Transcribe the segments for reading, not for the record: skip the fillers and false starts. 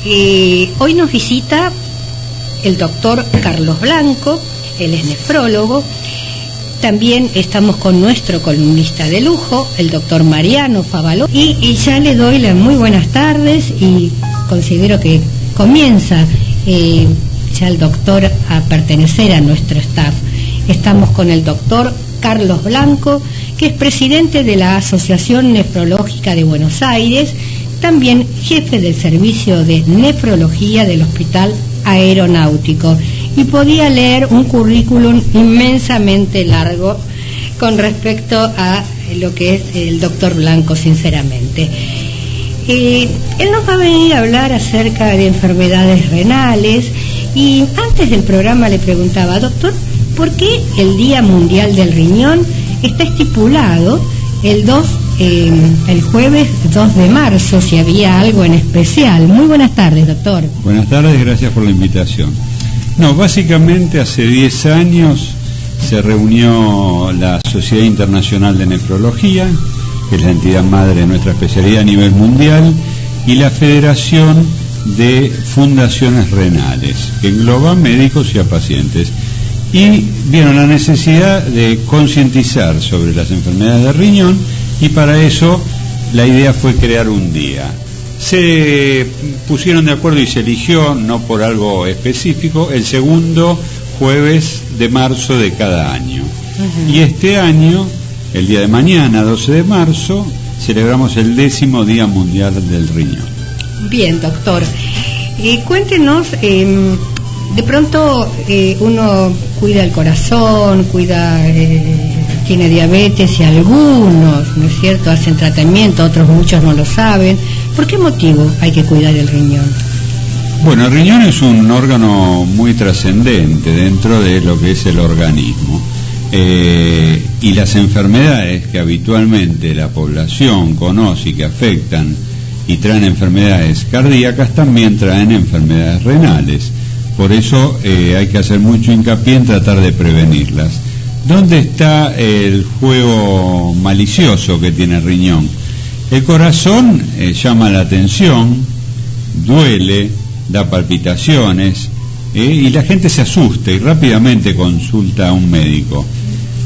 Hoy nos visita el doctor Carlos Blanco, él es nefrólogo. También estamos con nuestro columnista de lujo, el doctor Mariano Favaló. Y ya le doy las muy buenas tardes y considero que comienza ya el doctor a pertenecer a nuestro staff. Estamos con el doctor Carlos Blanco, que es presidente de la Asociación Nefrológica de Buenos Aires, también jefe del servicio de nefrología del Hospital Aeronáutico. Y podía leer un currículum inmensamente largo con respecto a lo que es el doctor Blanco, sinceramente. Él nos va a venir a hablar acerca de enfermedades renales, y antes del programa le preguntaba, doctor, ¿por qué el Día Mundial del Riñón está estipulado el jueves 2 de marzo, si había algo en especial? Muy buenas tardes, doctor. Buenas tardes, gracias por la invitación. No, básicamente hace 10 años se reunió la Sociedad Internacional de Nefrología, que es la entidad madre de nuestra especialidad a nivel mundial, y la Federación de Fundaciones Renales, que engloba médicos y a pacientes. Y vieron la necesidad de concientizar sobre las enfermedades de riñón, y para eso la idea fue crear un día. Se pusieron de acuerdo y se eligió, no por algo específico, el segundo jueves de marzo de cada año. Y este año, el día de mañana, 12 de marzo, celebramos el 10º Día Mundial del Riñón. Bien, doctor. Cuéntenos, de pronto uno cuida el corazón, tiene diabetes, y algunos, ¿no es cierto?, hacen tratamiento, otros muchos no lo saben. ¿Por qué motivo hay que cuidar el riñón? Bueno, el riñón es un órgano muy trascendente dentro de lo que es el organismo. Y las enfermedades que habitualmente la población conoce y que afectan y traen enfermedades cardíacas, también traen enfermedades renales. Por eso hay que hacer mucho hincapié en tratar de prevenirlas. ¿Dónde está el juego malicioso que tiene el riñón? El corazón llama la atención, duele, da palpitaciones, y la gente se asusta y rápidamente consulta a un médico.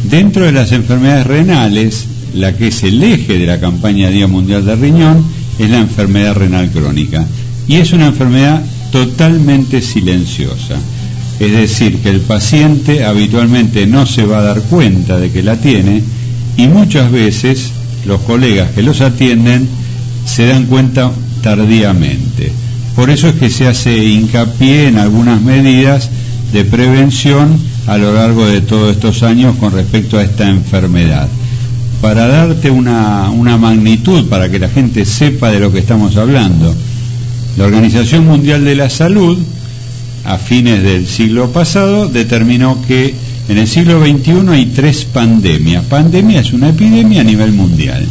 Dentro de las enfermedades renales, la que es el eje de la campaña Día Mundial del Riñón es la enfermedad renal crónica, y es una enfermedad totalmente silenciosa. Es decir, que el paciente habitualmente no se va a dar cuenta de que la tiene, y muchas veces los colegas que los atienden se dan cuenta tardíamente. Por eso es que se hace hincapié en algunas medidas de prevención a lo largo de todos estos años con respecto a esta enfermedad. Para darte una magnitud, para que la gente sepa de lo que estamos hablando, la Organización Mundial de la Salud, a fines del siglo pasado, determinó que en el siglo XXI hay 3 pandemias. Pandemia es una epidemia a nivel mundial.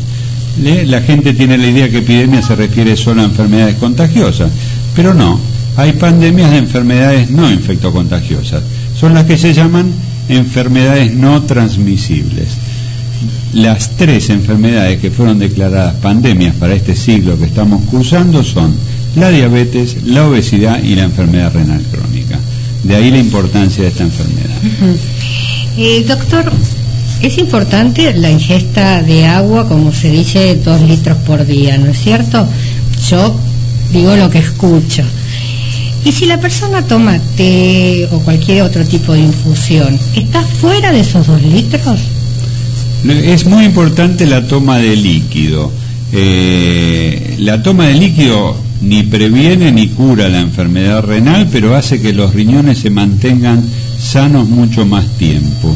La gente tiene la idea que epidemia se refiere solo a enfermedades contagiosas, pero no, hay pandemias de enfermedades no infectocontagiosas. Son las que se llaman enfermedades no transmisibles. Las 3 enfermedades que fueron declaradas pandemias para este siglo que estamos cursando son la diabetes, la obesidad y la enfermedad renal crónica. De ahí la importancia de esta enfermedad. Doctor, es importante la ingesta de agua, como se dice, 2 litros por día, ¿no es cierto? Yo digo lo que escucho. Y si la persona toma té o cualquier otro tipo de infusión, ¿está fuera de esos 2 litros? Es muy importante la toma de líquido. La toma de líquido ni previene ni cura la enfermedad renal, pero hace que los riñones se mantengan sanos mucho más tiempo.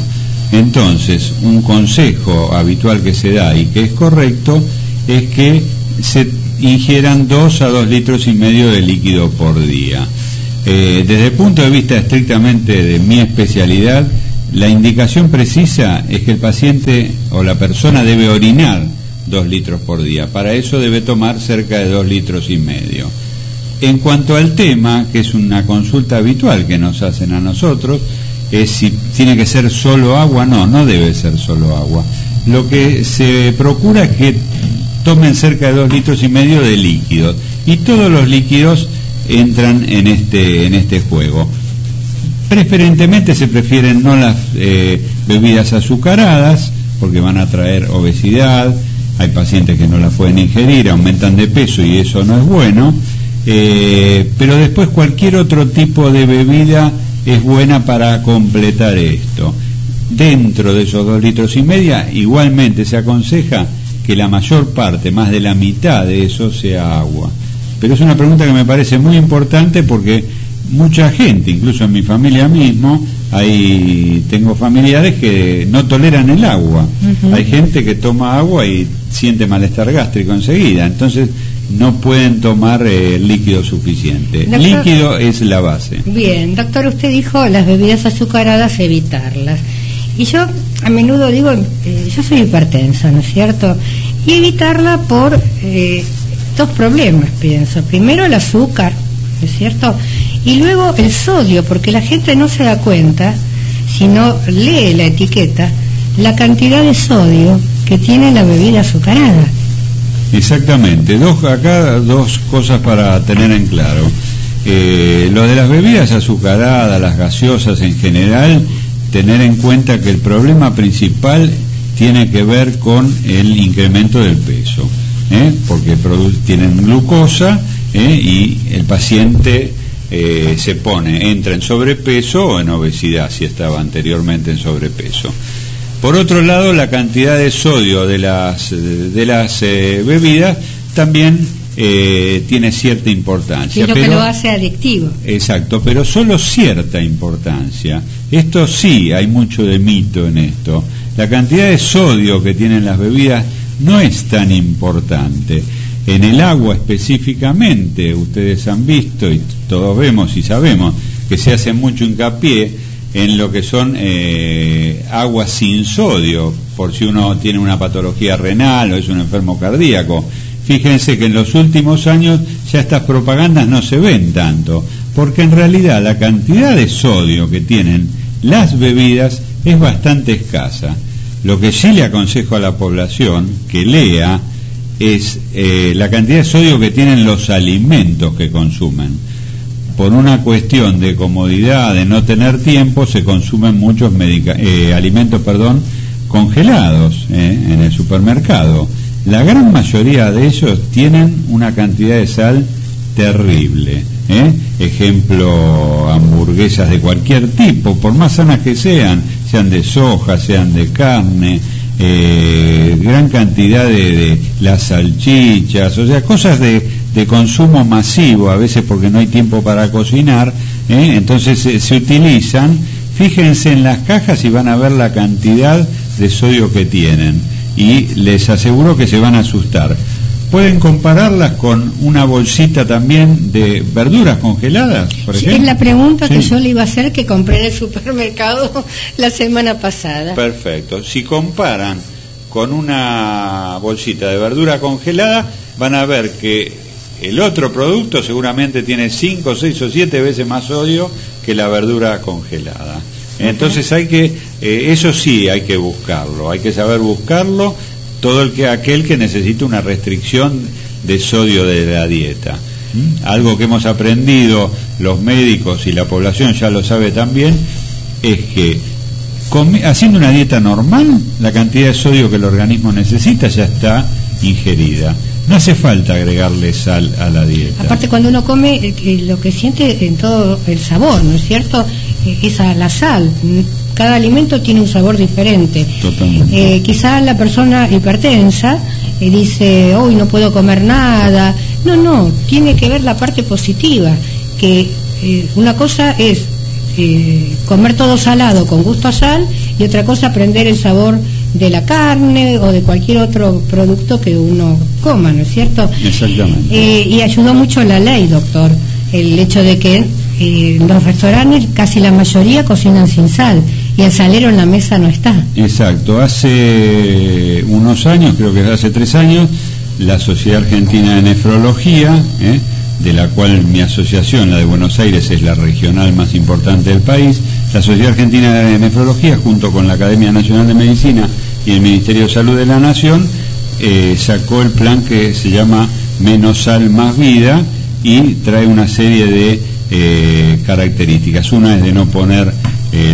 Entonces, un consejo habitual que se da y que es correcto es que se ingieran 2 a 2 litros y medio de líquido por día. Desde el punto de vista estrictamente de mi especialidad, la indicación precisa es que el paciente o la persona debe orinar 2 litros por día. Para eso debe tomar cerca de 2 litros y medio. En cuanto al tema, que es una consulta habitual que nos hacen a nosotros, es si tiene que ser solo agua. No debe ser solo agua. Lo que se procura es que tomen cerca de 2 litros y medio de líquidos, y todos los líquidos entran en este juego. Preferentemente se prefieren no las bebidas azucaradas, porque van a traer obesidad, hay pacientes que no las pueden ingerir, aumentan de peso y eso no es bueno, pero después cualquier otro tipo de bebida es buena para completar esto. Dentro de esos 2,5 litros, igualmente se aconseja que la mayor parte, más de la mitad de eso, sea agua. Pero es una pregunta que me parece muy importante porque mucha gente, incluso en mi familia mismo, tengo familiares que no toleran el agua. Hay gente que toma agua y siente malestar gástrico enseguida, entonces no pueden tomar líquido suficiente. Doctor, líquido es la base. Bien, doctor, usted dijo las bebidas azucaradas evitarlas. Y yo a menudo digo, yo soy hipertensa, ¿no es cierto? Y evitarla por 2 problemas, pienso. Primero el azúcar, ¿no es cierto? Y luego el sodio, porque la gente no se da cuenta, si no lee la etiqueta, la cantidad de sodio que tiene la bebida azucarada. Exactamente. Acá dos cosas para tener en claro. Lo de las bebidas azucaradas, las gaseosas en general, tener en cuenta que el problema principal tiene que ver con el incremento del peso, porque tienen glucosa y el paciente entra en sobrepeso o en obesidad si estaba anteriormente en sobrepeso. Por otro lado, la cantidad de sodio de las bebidas también tiene cierta importancia. Es lo que lo hace adictivo. Exacto, pero solo cierta importancia. Esto sí, hay mucho de mito en esto. La cantidad de sodio que tienen las bebidas no es tan importante. En el agua específicamente, ustedes han visto y todos vemos y sabemos que se hace mucho hincapié en lo que son aguas sin sodio, por si uno tiene una patología renal o es un enfermo cardíaco. Fíjense que en los últimos años ya estas propagandas no se ven tanto, porque en realidad la cantidad de sodio que tienen las bebidas es bastante escasa. Lo que sí le aconsejo a la población que lea es la cantidad de sodio que tienen los alimentos que consumen. Por una cuestión de comodidad, de no tener tiempo, se consumen muchos alimentos congelados en el supermercado. La gran mayoría de ellos tienen una cantidad de sal terrible. Ejemplo, hamburguesas de cualquier tipo, por más sanas que sean de soja, sean de carne, gran cantidad de las salchichas, o sea, cosas de consumo masivo, a veces porque no hay tiempo para cocinar, entonces se utilizan. Fíjense en las cajas y van a ver la cantidad de sodio que tienen, y les aseguro que se van a asustar. Pueden compararlas con una bolsita también de verduras congeladas, por ejemplo. Es la pregunta que yo le iba a hacer, que compré en el supermercado la semana pasada. Perfecto. Si comparan con una bolsita de verdura congelada, van a ver que el otro producto seguramente tiene 5, 6 o 7 veces más sodio que la verdura congelada. Entonces eso sí hay que buscarlo, hay que saber buscarlo, aquel que necesita una restricción de sodio de la dieta. Algo que hemos aprendido los médicos y la población ya lo sabe también, es que haciendo una dieta normal, la cantidad de sodio que el organismo necesita ya está ingerida. No hace falta agregarle sal a la dieta. Aparte, cuando uno come, lo que siente en todo el sabor, ¿no es cierto? Es a la sal. Cada alimento tiene un sabor diferente. Totalmente. Quizás la persona hipertensa dice, hoy no puedo comer nada. No, tiene que ver la parte positiva, que una cosa es comer todo salado con gusto a sal, y otra cosa aprender el sabor de la carne o de cualquier otro producto que uno coma, ¿no es cierto? Exactamente. Y ayudó mucho la ley, doctor, el hecho de que los restaurantes, casi la mayoría, cocinan sin sal, y el salero en la mesa no está. Exacto. Hace unos años, creo que hace 3 años, la Sociedad Argentina de Nefrología, de la cual mi asociación, la de Buenos Aires, es la regional más importante del país, la Sociedad Argentina de Nefrología, junto con la Academia Nacional de Medicina y el Ministerio de Salud de la Nación, sacó el plan que se llama Menos Sal, Más Vida, y trae una serie de características. Una es de no poner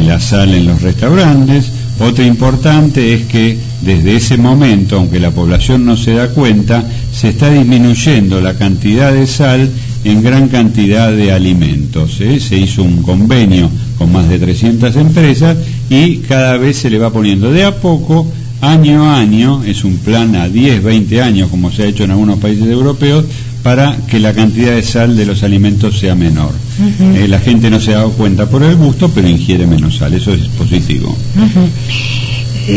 la sal en los restaurantes. Otra importante es que desde ese momento, aunque la población no se da cuenta, se está disminuyendo la cantidad de sal en gran cantidad de alimentos. Se hizo un convenio con más de 300 empresas y cada vez se le va poniendo de a poco, año a año, es un plan a 10, 20 años, como se ha hecho en algunos países europeos, para que la cantidad de sal de los alimentos sea menor. La gente no se ha dado cuenta por el gusto, pero ingiere menos sal, eso es positivo.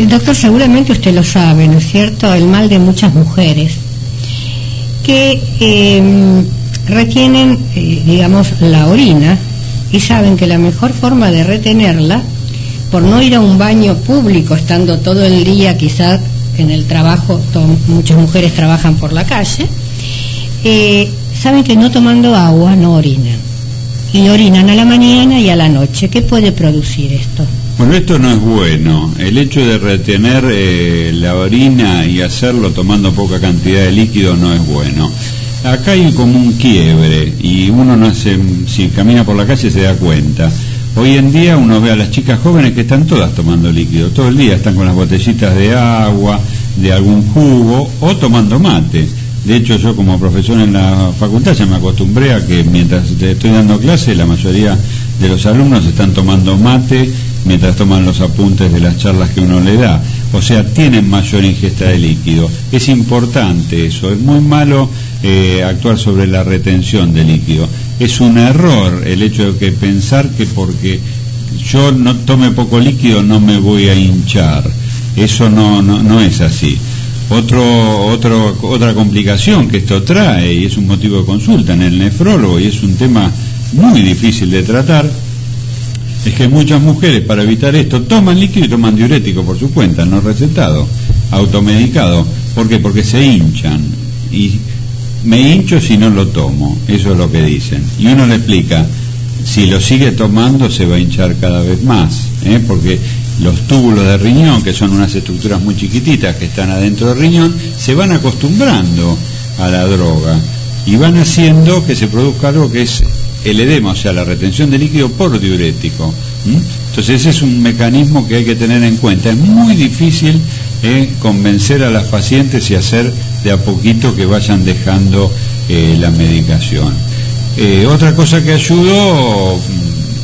Doctor, seguramente usted lo sabe, ¿no es cierto?, el mal de muchas mujeres que retienen, digamos, la orina, y saben que la mejor forma de retenerla, por no ir a un baño público, estando todo el día quizás en el trabajo, muchas mujeres trabajan por la calle, saben que no tomando agua no orinan, y orinan a la mañana y a la noche. ¿Qué puede producir esto? Bueno, esto no es bueno. El hecho de retener la orina y hacerlo tomando poca cantidad de líquido no es bueno. Acá hay como un quiebre y uno no hace, si camina por la calle se da cuenta. Hoy en día uno ve a las chicas jóvenes que están todas tomando líquido, todo el día están con las botellitas de agua, de algún jugo o tomando mate. De hecho, yo como profesor en la facultad ya me acostumbré a que mientras estoy dando clase, la mayoría de los alumnos están tomando mate mientras toman los apuntes de las charlas que uno le da. O sea, tienen mayor ingesta de líquido. Es importante eso, es muy malo actuar sobre la retención de líquido. Es un error el hecho de que pensar que porque yo no tome poco líquido no me voy a hinchar. Eso no es así. Otra complicación que esto trae, y es un motivo de consulta en el nefrólogo, y es un tema muy difícil de tratar, es que muchas mujeres, para evitar esto, toman líquido y toman diurético por su cuenta, no recetado, automedicado. ¿Por qué? Porque se hinchan, y me hincho si no lo tomo, eso es lo que dicen. Y uno le explica, si lo sigue tomando se va a hinchar cada vez más, porque los túbulos de riñón, que son unas estructuras muy chiquititas que están adentro del riñón, se van acostumbrando a la droga y van haciendo que se produzca algo que es el edema, o sea, la retención de líquido por diurético. Entonces ese es un mecanismo que hay que tener en cuenta. Es muy difícil convencer a las pacientes y hacer de a poquito que vayan dejando la medicación. Otra cosa que ayudó,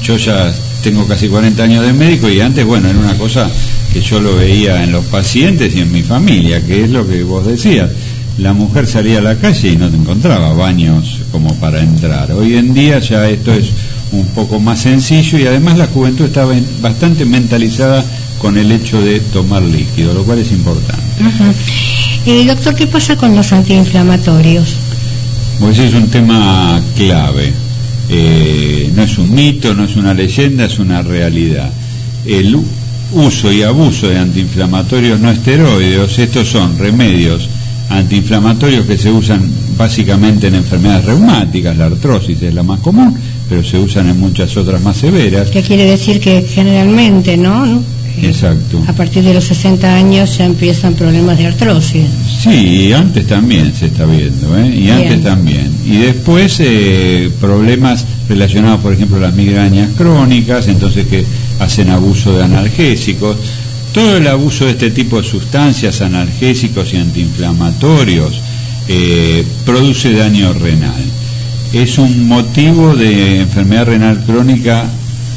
yo ya tengo casi 40 años de médico y antes, bueno, era una cosa que yo lo veía en los pacientes y en mi familia, que es lo que vos decías. La mujer salía a la calle y no te encontraba baños como para entrar. Hoy en día ya esto es un poco más sencillo y además la juventud está bastante mentalizada con el hecho de tomar líquido, lo cual es importante. Doctor, ¿qué pasa con los antiinflamatorios? Pues es un tema clave. No es un mito, no es una leyenda, es una realidad. El uso y abuso de antiinflamatorios no esteroideos, estos son remedios antiinflamatorios que se usan básicamente en enfermedades reumáticas, la artrosis es la más común, pero se usan en muchas otras más severas. ¿Qué quiere decir? Que generalmente, ¿no? Exacto. A partir de los 60 años ya empiezan problemas de artrosis. Sí, y antes también se está viendo, y bien. Antes también. Y después problemas relacionados, por ejemplo, a las migrañas crónicas, entonces que hacen abuso de analgésicos. Todo el abuso de este tipo de sustancias, analgésicos y antiinflamatorios, produce daño renal. Es un motivo de enfermedad renal crónica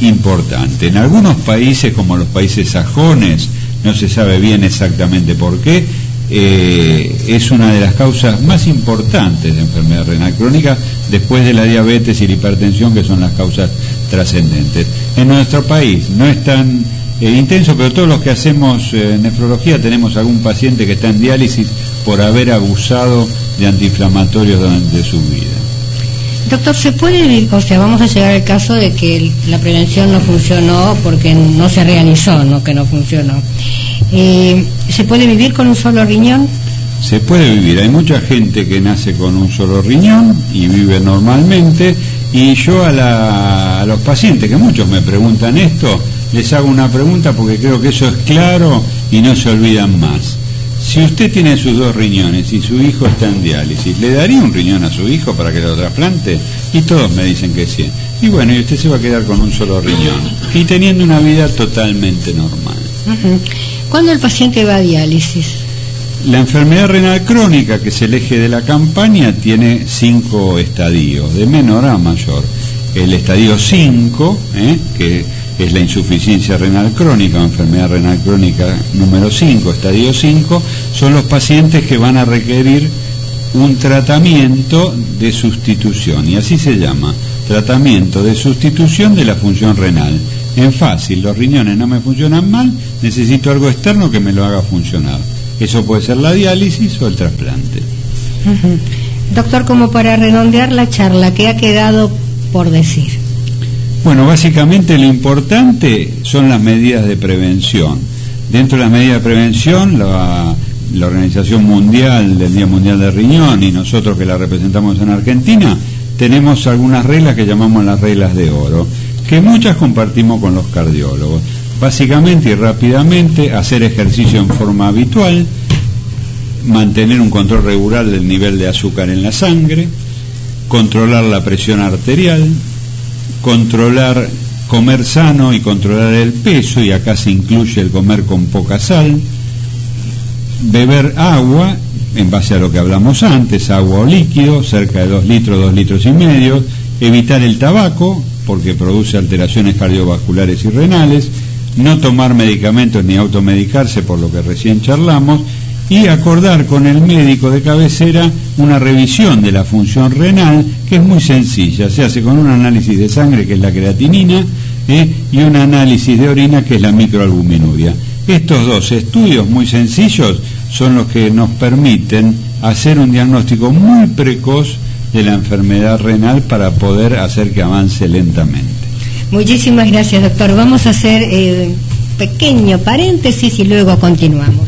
importante. En algunos países, como los países sajones, no se sabe bien exactamente por qué, es una de las causas más importantes de enfermedad renal crónica, después de la diabetes y la hipertensión, que son las causas trascendentes. En nuestro país no es tan intenso, pero todos los que hacemos nefrología tenemos algún paciente que está en diálisis por haber abusado de antiinflamatorios durante su vida. Doctor, ¿se puede vivir? O sea, vamos a llegar al caso de que la prevención no funcionó porque no se realizó, no que no funcionó. ¿Se puede vivir con un solo riñón? Se puede vivir. Hay mucha gente que nace con un solo riñón y vive normalmente. Y yo a los pacientes, que muchos me preguntan esto, les hago una pregunta porque creo que eso es claro y no se olvidan más. Si usted tiene sus 2 riñones y su hijo está en diálisis, ¿le daría un riñón a su hijo para que lo trasplante? Y todos me dicen que sí. Y bueno, y usted se va a quedar con un solo riñón y teniendo una vida totalmente normal. ¿Cuándo el paciente va a diálisis? La enfermedad renal crónica, que es el eje de la campaña, tiene 5 estadios, de menor a mayor. El estadio 5, que es la insuficiencia renal crónica, o enfermedad renal crónica número 5, estadio 5, son los pacientes que van a requerir un tratamiento de sustitución, y así se llama, tratamiento de sustitución de la función renal. En fácil, los riñones no me funcionan mal, necesito algo externo que me lo haga funcionar. Eso puede ser la diálisis o el trasplante. Doctor, como para redondear la charla, ¿qué ha quedado por decir? Bueno, básicamente lo importante son las medidas de prevención. Dentro de las medidas de prevención, la Organización Mundial del Día Mundial del Riñón y nosotros que la representamos en Argentina, tenemos algunas reglas que llamamos las reglas de oro, que muchas compartimos con los cardiólogos. Básicamente y rápidamente, hacer ejercicio en forma habitual, mantener un control regular del nivel de azúcar en la sangre, controlar la presión arterial, comer sano y controlar el peso, y acá se incluye el comer con poca sal, beber agua, en base a lo que hablamos antes, agua o líquido, cerca de 2 litros, 2 litros y medio, evitar el tabaco, porque produce alteraciones cardiovasculares y renales, no tomar medicamentos ni automedicarse, por lo que recién charlamos, y acordar con el médico de cabecera una revisión de la función renal, que es muy sencilla, se hace con un análisis de sangre, que es la creatinina, y un análisis de orina, que es la microalbuminuria. Estos 2 estudios muy sencillos son los que nos permiten hacer un diagnóstico muy precoz de la enfermedad renal para poder hacer que avance lentamente. Muchísimas gracias, doctor. Vamos a hacer pequeño paréntesis y luego continuamos.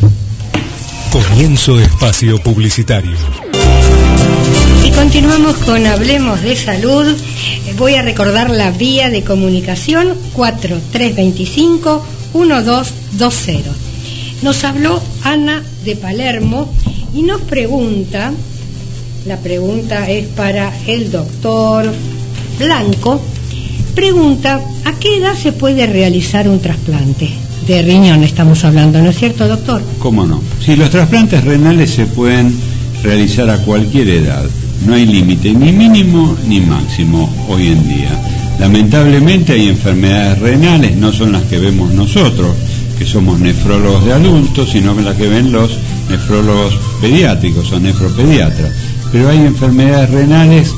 Comienzo espacio publicitario. Y continuamos con Hablemos de Salud. Voy a recordar la vía de comunicación: 4325-1220. Nos habló Ana de Palermo y nos pregunta, la pregunta es para el doctor Blanco, pregunta: ¿a qué edad se puede realizar un trasplante? De riñón estamos hablando, ¿no es cierto, doctor? ¿Cómo no? Sí, los trasplantes renales se pueden realizar a cualquier edad, no hay límite ni mínimo ni máximo hoy en día. Lamentablemente hay enfermedades renales, no son las que vemos nosotros, que somos nefrólogos de adultos, sino que las que ven los nefrólogos pediátricos o nefropediatras. Pero hay enfermedades renales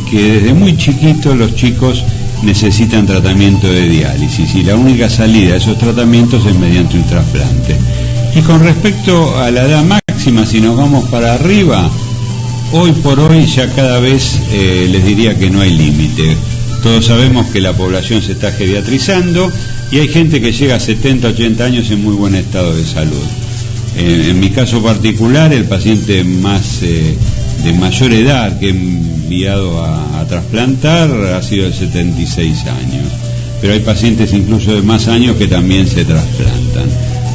que desde muy chiquitos los chicos necesitan tratamiento de diálisis, y la única salida de esos tratamientos es mediante un trasplante. Y con respecto a la edad máxima, si nos vamos para arriba, hoy por hoy ya cada vez les diría que no hay límite. Todos sabemos que la población se está geriatrizando y hay gente que llega a 70, 80 años en muy buen estado de salud. En mi caso particular, el paciente más de mayor edad que he enviado a trasplantar ha sido de 76 años, pero hay pacientes incluso de más años que también se trasplantan.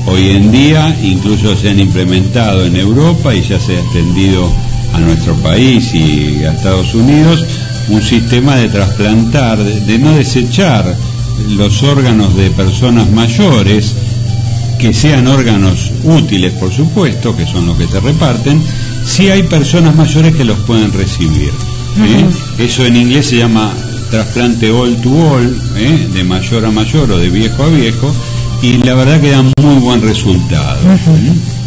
Hoy en día incluso se han implementado en Europa y ya se ha extendido a nuestro país y a Estados Unidos un sistema de trasplantar, de no desechar los órganos de personas mayores, que sean órganos útiles, por supuesto, que son los que se reparten, si hay personas mayores que los pueden recibir. Eso en inglés se llama trasplante all to all, de mayor a mayor o de viejo a viejo, y la verdad que da muy buen resultado,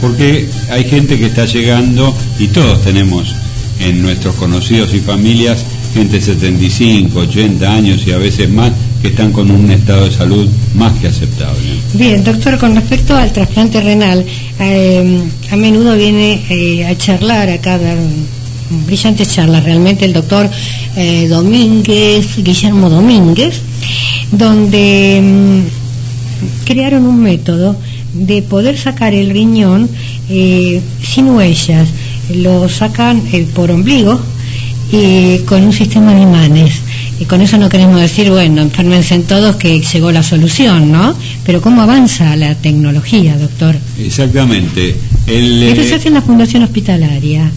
porque hay gente que está llegando, y todos tenemos en nuestros conocidos y familias gente de 75, 80 años y a veces más, que están con un estado de salud más que aceptable. Bien, doctor, con respecto al trasplante renal, a menudo viene a charlar acá, a dar brillantes charlas realmente, el doctor Guillermo Domínguez, donde crearon un método de poder sacar el riñón sin huellas. Lo sacan por ombligo y con un sistema de imanes. Y con eso no queremos decir, bueno, enférmense todos que llegó la solución, ¿no? Pero ¿cómo avanza la tecnología, doctor? Exactamente. Esto se hace en la Fundación Hospitalaria.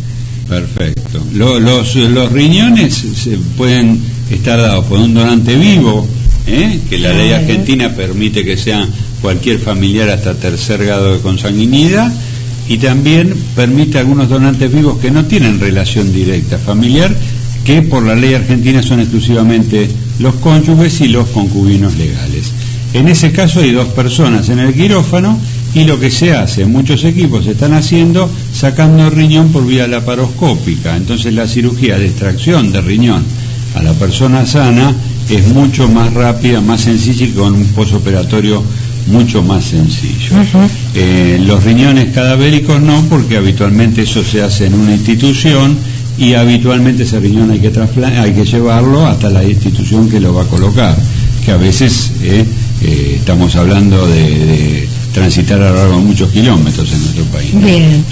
Perfecto. Los riñones se pueden estar dados por un donante vivo, que la ley argentina permite que sea cualquier familiar hasta tercer grado de consanguinidad, y también permite algunos donantes vivos que no tienen relación directa familiar, que por la ley argentina son exclusivamente los cónyuges y los concubinos legales. En ese caso hay 2 personas en el quirófano, y lo que se hace, muchos equipos están haciendo, sacando el riñón por vía laparoscópica. Entonces la cirugía de extracción de riñón a la persona sana es mucho más rápida, más sencilla, y con un posoperatorio mucho más sencillo. Los riñones cadavéricos no, porque habitualmente eso se hace en una institución, y habitualmente ese riñón hay que llevarlo hasta la institución que lo va a colocar, que a veces estamos hablando de transitar a lo largo de muchos kilómetros en nuestro país. Bien.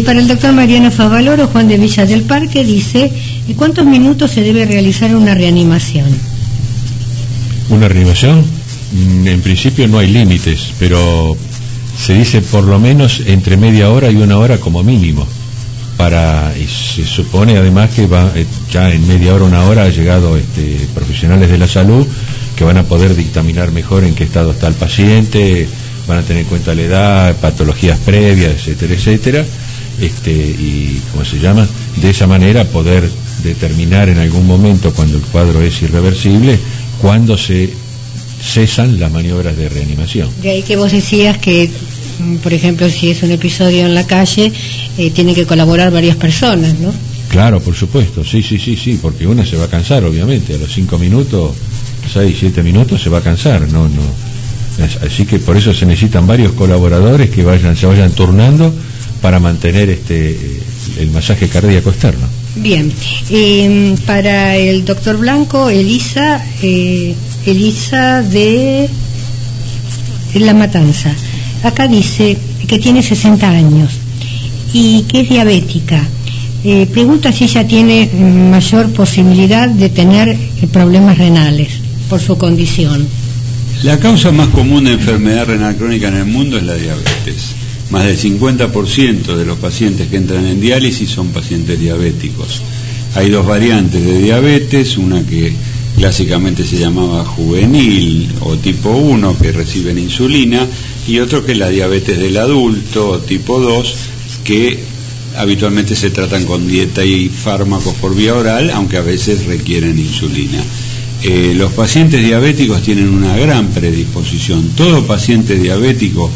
Para el doctor Mariano Favaloro, Juan de Villa del Parque dice: ¿cuántos minutos se debe realizar una reanimación? ¿Una reanimación? En principio no hay límites, pero se dice por lo menos entre media hora y 1 hora como mínimo. Y se supone además que ya en media hora, 1 hora, ha llegado profesionales de la salud que van a poder dictaminar mejor en qué estado está el paciente, van a tener en cuenta la edad, patologías previas, etcétera, etcétera, y ¿cómo se llama? De esa manera poder determinar en algún momento, cuando el cuadro es irreversible, cuándo se cesan las maniobras de reanimación. De ahí que vos decías que, por ejemplo, si es un episodio en la calle, tienen que colaborar varias personas, ¿no? Claro, por supuesto, sí, porque una se va a cansar, obviamente, a los 5 minutos, 6, 7 minutos se va a cansar, no. Así que por eso se necesitan varios colaboradores que se vayan turnando para mantener el masaje cardíaco externo. Bien, para el doctor Blanco, Elisa de La Matanza, acá dice que tiene 60 años y que es diabética. Pregunta si ella tiene mayor posibilidad de tener problemas renales por su condición. La causa más común de enfermedad renal crónica en el mundo es la diabetes. Más del 50% de los pacientes que entran en diálisis son pacientes diabéticos. Hay 2 variantes de diabetes, una que clásicamente se llamaba juvenil o tipo 1, que reciben insulina, y otro que es la diabetes del adulto, tipo 2, que habitualmente se tratan con dieta y fármacos por vía oral, aunque a veces requieren insulina. Los pacientes diabéticos tienen una gran predisposición. Todo paciente diabético,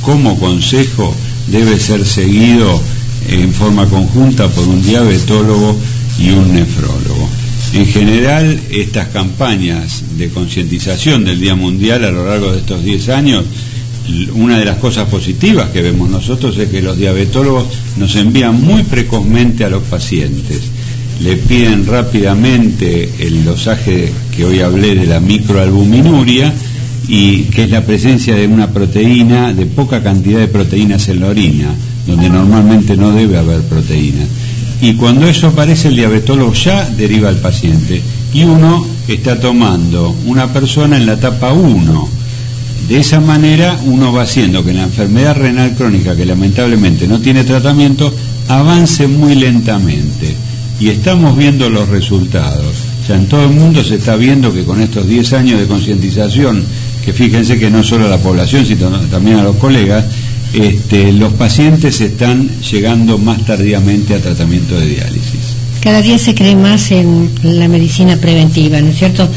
como consejo, debe ser seguido en forma conjunta por un diabetólogo y un nefrólogo. En general, estas campañas de concientización del Día Mundial a lo largo de estos 10 años, una de las cosas positivas que vemos nosotros es que los diabetólogos nos envían muy precozmente a los pacientes. Le piden rápidamente el dosaje que hoy hablé de la microalbuminuria, y que es la presencia de una proteína, de poca cantidad de proteínas en la orina, donde normalmente no debe haber proteínas. Y cuando eso aparece, el diabetólogo ya deriva al paciente, y uno está tomando una persona en la etapa 1. De esa manera uno va haciendo que la enfermedad renal crónica, que lamentablemente no tiene tratamiento, avance muy lentamente. Y estamos viendo los resultados. O sea, en todo el mundo se está viendo que con estos 10 años de concientización, que fíjense que no solo a la población, sino también a los colegas, los pacientes están llegando más tardíamente a tratamiento de diálisis. Cada día se cree más en la medicina preventiva, ¿no es cierto?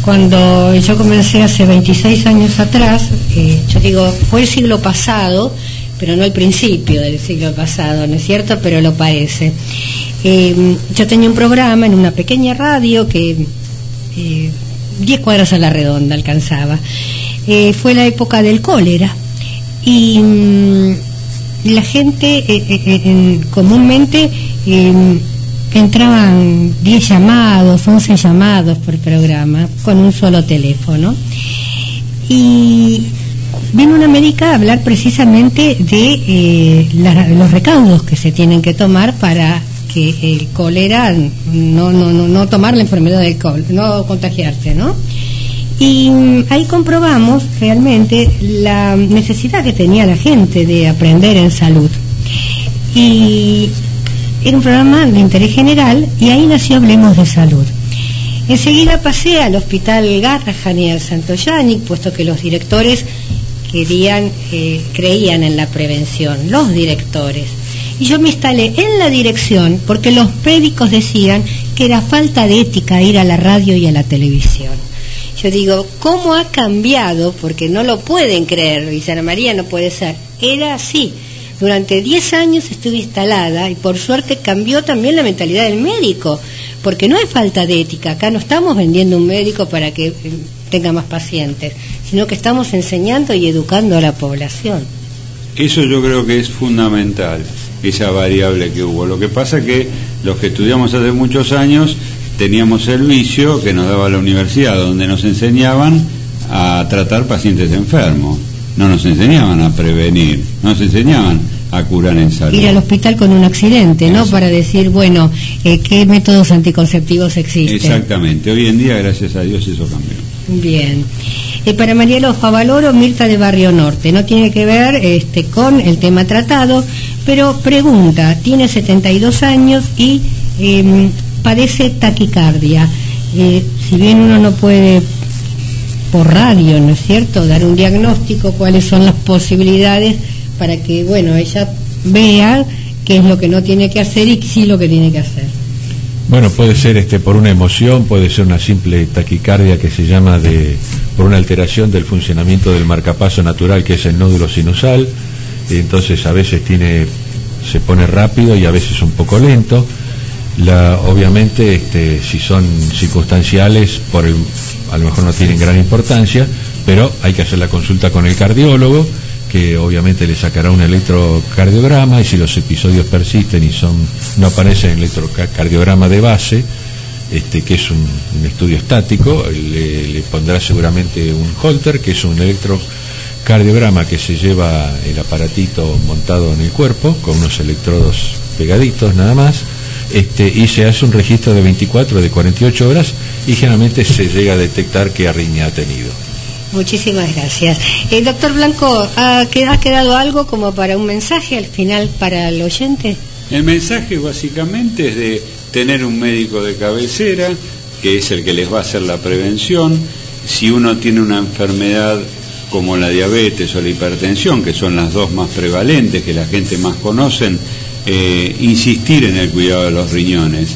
Cuando yo comencé hace 26 años atrás, yo digo, fue el siglo pasado, pero no el principio del siglo pasado, ¿no es cierto? Pero lo parece. Yo tenía un programa en una pequeña radio que 10 cuadras a la redonda alcanzaba. Fue la época del cólera y la gente comúnmente entraban 10 llamados, 11 llamados por programa con un solo teléfono, y vino una médica a hablar precisamente de los recaudos que se tienen que tomar para que el cólera no tomar la enfermedad del cólera, no contagiarse, ¿no? Y ahí comprobamos realmente la necesidad que tenía la gente de aprender en salud, y era un programa de interés general, y ahí nació Hablemos de Salud. Enseguida pasé al Hospital Garrahan y al Santo Yáñez, puesto que los directores creían en la prevención, los directores. Y yo me instalé en la dirección porque los médicos decían que era falta de ética ir a la radio y a la televisión. Yo digo, ¿cómo ha cambiado? Porque no lo pueden creer, dice Ana María, no puede ser. Era así. Durante 10 años estuve instalada y por suerte cambió también la mentalidad del médico, porque no es falta de ética. Acá no estamos vendiendo un médico para que tenga más pacientes, sino que estamos enseñando y educando a la población. Eso yo creo que es fundamental, esa variable que hubo. Lo que pasa es que los que estudiamos hace muchos años teníamos el vicio que nos daba la universidad, donde nos enseñaban a tratar pacientes enfermos. No nos enseñaban a prevenir, no nos enseñaban a curar en salud. Ir al hospital con un accidente, ¿no? Para decir, bueno, ¿qué métodos anticonceptivos existen? Exactamente. Hoy en día, gracias a Dios, eso cambió. Bien. Para Mariela Favaloro, Mirta de Barrio Norte. No tiene que ver con el tema tratado, pero pregunta, tiene 72 años y padece taquicardia. Si bien uno no puede por radio, ¿no es cierto?, dar un diagnóstico, cuáles son las posibilidades para que, bueno, ella vea qué es lo que no tiene que hacer y sí lo que tiene que hacer. Bueno, puede ser por una emoción, puede ser una simple taquicardia que se llama por una alteración del funcionamiento del marcapaso natural, que es el nódulo sinusal. Entonces a veces se pone rápido y a veces un poco lento. Obviamente si son circunstanciales, a lo mejor no tienen gran importancia, pero hay que hacer la consulta con el cardiólogo, que obviamente le sacará un electrocardiograma, y si los episodios persisten y no aparece en el electrocardiograma de base, que es un estudio estático, le pondrá seguramente un Holter, que es un electrocardiograma que se lleva el aparatito montado en el cuerpo con unos electrodos pegaditos nada más. Y se hace un registro de 24 o de 48 horas y generalmente se llega a detectar qué arritmia ha tenido. Muchísimas gracias. Doctor Blanco, ¿ha quedado algo como para un mensaje al final para el oyente? El mensaje básicamente es de tener un médico de cabecera, que es el que les va a hacer la prevención. Si uno tiene una enfermedad como la diabetes o la hipertensión, que son las dos más prevalentes, que la gente más conocen, insistir en el cuidado de los riñones.